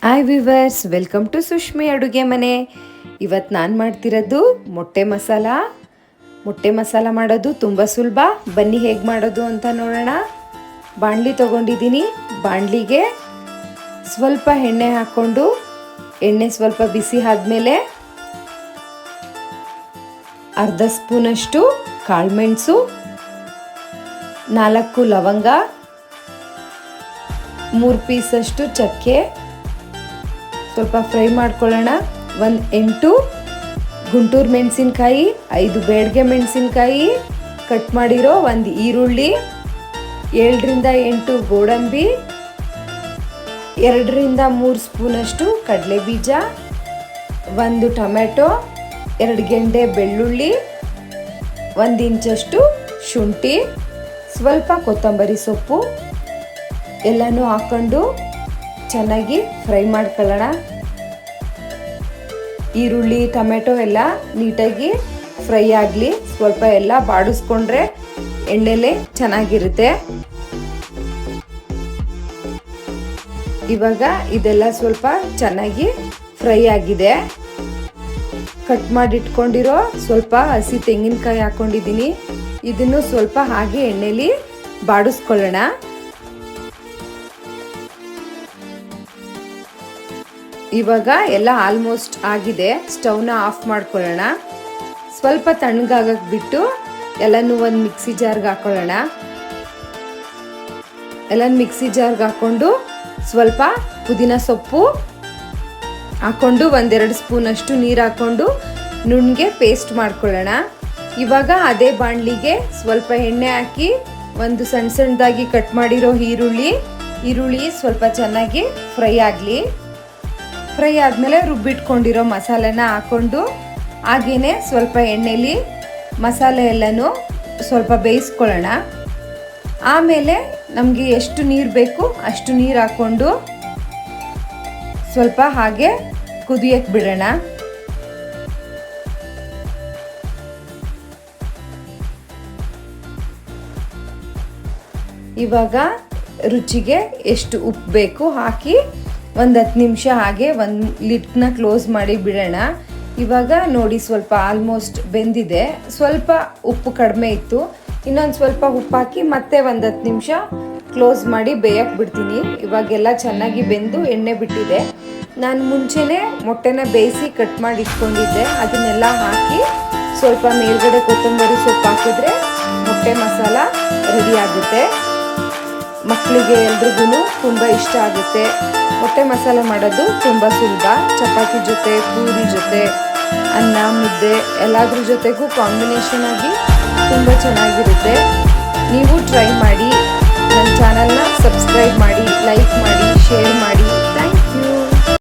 Hi viewers, welcome to ಸುಷ್ಮಿ ಅಡುಗೆ ಮನೆ. ಇವತ್ತು ನಾನು ಮಾಡ್ತಿರೋದು ಮೊಟ್ಟೆ ಮಸಾಲ ಮಾಡೋದು ತುಂಬ ಸುಲಭ. ಬನ್ನಿ ಹೇಗೆ ಮಾಡೋದು ಅಂತ ನೋಡೋಣ. ಬಾಣಲಿ ತೊಗೊಂಡಿದ್ದೀನಿ. ಬಾಣಲಿಗೆ ಸ್ವಲ್ಪ ಎಣ್ಣೆ ಹಾಕ್ಕೊಂಡು, ಎಣ್ಣೆ ಸ್ವಲ್ಪ ಬಿಸಿ ಆದಮೇಲೆ ಅರ್ಧ ಸ್ಪೂನಷ್ಟು ಕಾಳುಮೆಣಸು, 4 ಲವಂಗ, 3 ಪೀಸಷ್ಟು ಚಕ್ಕೆ ಸ್ವಲ್ಪ ಫ್ರೈ ಮಾಡ್ಕೊಳ್ಳೋಣ. 8 ಗುಂಟೂರು ಮೆಣಸಿನ್ಕಾಯಿ, 5 ಬೇಡಿಗೆ ಮೆಣಸಿನ್ಕಾಯಿ ಕಟ್ ಮಾಡಿರೋ, 1 ಈರುಳ್ಳಿ, 7ರಿಂದ 8 ಗೋಡಂಬಿ, 2ರಿಂದ 3 ಸ್ಪೂನಷ್ಟು ಕಡಲೆ ಬೀಜ, 1 ಟೊಮೆಟೊ, 2 ಗೆಂಡೆ ಬೆಳ್ಳುಳ್ಳಿ, 1 ಇಂಚಷ್ಟು ಶುಂಠಿ, ಸ್ವಲ್ಪ ಕೊತ್ತಂಬರಿ ಸೊಪ್ಪು ಎಲ್ಲನೂ ಹಾಕ್ಕೊಂಡು ಚೆನ್ನಾಗಿ ಫ್ರೈ ಮಾಡ್ಕೊಳ್ಳೋಣ. ಈರುಳ್ಳಿ ಟೊಮೆಟೊ ಎಲ್ಲ ನೀಟಾಗಿ ಫ್ರೈ ಆಗಲಿ. ಸ್ವಲ್ಪ ಎಲ್ಲ ಬಾಡಿಸ್ಕೊಂಡ್ರೆ ಎಣ್ಣೆಲೆ ಚೆನ್ನಾಗಿರುತ್ತೆ. ಇವಾಗ ಇದೆಲ್ಲ ಸ್ವಲ್ಪ ಚೆನ್ನಾಗಿ ಫ್ರೈ ಆಗಿದೆ. ಕಟ್ ಮಾಡಿಟ್ಕೊಂಡಿರೋ ಸ್ವಲ್ಪ ಹಸಿ ತೆಂಗಿನಕಾಯಿ ಹಾಕೊಂಡಿದ್ದೀನಿ. ಇದನ್ನು ಸ್ವಲ್ಪ ಹಾಗೆ ಎಣ್ಣೆಲಿ ಬಾಡಿಸ್ಕೊಳ್ಳೋಣ. ಇವಾಗ ಎಲ್ಲ ಆಲ್ಮೋಸ್ಟ್ ಆಗಿದೆ. ಸ್ಟವ್ನ ಆಫ್ ಮಾಡ್ಕೊಳ್ಳೋಣ. ಸ್ವಲ್ಪ ತಣ್ಣಗಾಗಕ್ಕೆ ಬಿಟ್ಟು ಎಲ್ಲನೂ ಒಂದು ಮಿಕ್ಸಿ ಜಾರ್ಗೆ ಹಾಕೊಳ್ಳೋಣ. ಎಲ್ಲನೂ ಮಿಕ್ಸಿ ಜಾರ್ಗೆ ಹಾಕ್ಕೊಂಡು ಸ್ವಲ್ಪ ಪುದೀನ ಸೊಪ್ಪು ಹಾಕ್ಕೊಂಡು 1-2 ಸ್ಪೂನಷ್ಟು ನೀರು ಹಾಕ್ಕೊಂಡು ನುಣ್ಣಗೆ ಪೇಸ್ಟ್ ಮಾಡ್ಕೊಳ್ಳೋಣ. ಇವಾಗ ಅದೇ ಬಾಣಲಿಗೆ ಸ್ವಲ್ಪ ಎಣ್ಣೆ ಹಾಕಿ, ಒಂದು ಸಣ್ಣದಾಗಿ ಕಟ್ ಮಾಡಿರೋ ಈರುಳ್ಳಿ ಸ್ವಲ್ಪ ಚೆನ್ನಾಗಿ ಫ್ರೈ ಆಗಲಿ. ಫ್ರೈ ಆದಮೇಲೆ ರುಬ್ಬಿಟ್ಕೊಂಡಿರೋ ಮಸಾಲೆನ ಹಾಕ್ಕೊಂಡು ಹಾಗೇನೆ ಸ್ವಲ್ಪ ಎಣ್ಣೆಲಿ ಮಸಾಲೆ ಎಲ್ಲನೂ ಸ್ವಲ್ಪ ಬೇಯಿಸ್ಕೊಳ್ಳೋಣ. ಆಮೇಲೆ ನಮಗೆ ಎಷ್ಟು ನೀರು ಬೇಕು ಅಷ್ಟು ನೀರು ಹಾಕ್ಕೊಂಡು ಸ್ವಲ್ಪ ಹಾಗೆ ಕುದಿಯಕ್ಕೆ ಬಿಡೋಣ. ಇವಾಗ ರುಚಿಗೆ ಎಷ್ಟು ಉಪ್ಪು ಬೇಕು ಹಾಕಿ ಒಂದು 10 ನಿಮಿಷ ಹಾಗೆ ಒಂದು ಲಿಡ್ನ ಕ್ಲೋಸ್ ಮಾಡಿ ಬಿಡೋಣ. ಇವಾಗ ನೋಡಿ ಸ್ವಲ್ಪ ಆಲ್ಮೋಸ್ಟ್ ಬೆಂದಿದೆ. ಸ್ವಲ್ಪ ಉಪ್ಪು ಕಡಿಮೆ ಇತ್ತು. ಇನ್ನೊಂದು ಸ್ವಲ್ಪ ಉಪ್ಪು ಹಾಕಿ ಮತ್ತೆ ಒಂದು 10 ನಿಮಿಷ ಕ್ಲೋಸ್ ಮಾಡಿ ಬೇಯಕ್ಕೆ ಬಿಡ್ತೀನಿ. ಇವಾಗೆಲ್ಲ ಚೆನ್ನಾಗಿ ಬೆಂದು ಎಣ್ಣೆ ಬಿಟ್ಟಿದೆ. ನಾನು ಮುಂಚೆನೇ ಮೊಟ್ಟೆನ ಬೇಯಿಸಿ ಕಟ್ ಮಾಡಿ ಇಟ್ಕೊಂಡಿದ್ದೆ. ಅದನ್ನೆಲ್ಲ ಹಾಕಿ ಸ್ವಲ್ಪ ಮೇಲ್ಗಡೆ ಕೊತ್ತಂಬರಿ ಸೊಪ್ಪು ಹಾಕಿದ್ರೆ ಮೊಟ್ಟೆ ಮಸಾಲ ರೆಡಿ ಆಗುತ್ತೆ. ಮಕ್ಕಳಿಗೆ ಎಲ್ರಿಗೂ ತುಂಬ ಇಷ್ಟ ಆಗುತ್ತೆ. ಮೊಟ್ಟೆ ಮಸಾಲೆ ಮಾಡೋದು ತುಂಬ ಸುಲಭ. ಚಪಾತಿ ಜೊತೆ, ಪೂರಿ ಜೊತೆ, ಅನ್ನ, ಮುದ್ದೆ ಎಲ್ಲದ್ರ ಜೊತೆಗೂ ಕಾಂಬಿನೇಷನ್ ಆಗಿ ತುಂಬ ಚೆನ್ನಾಗಿರುತ್ತೆ. ನೀವು ಟ್ರೈ ಮಾಡಿ. ನನ್ನ ಚಾನಲ್ನ ಸಬ್ಸ್ಕ್ರೈಬ್ ಮಾಡಿ, ಲೈಕ್ ಮಾಡಿ, ಶೇರ್ ಮಾಡಿ.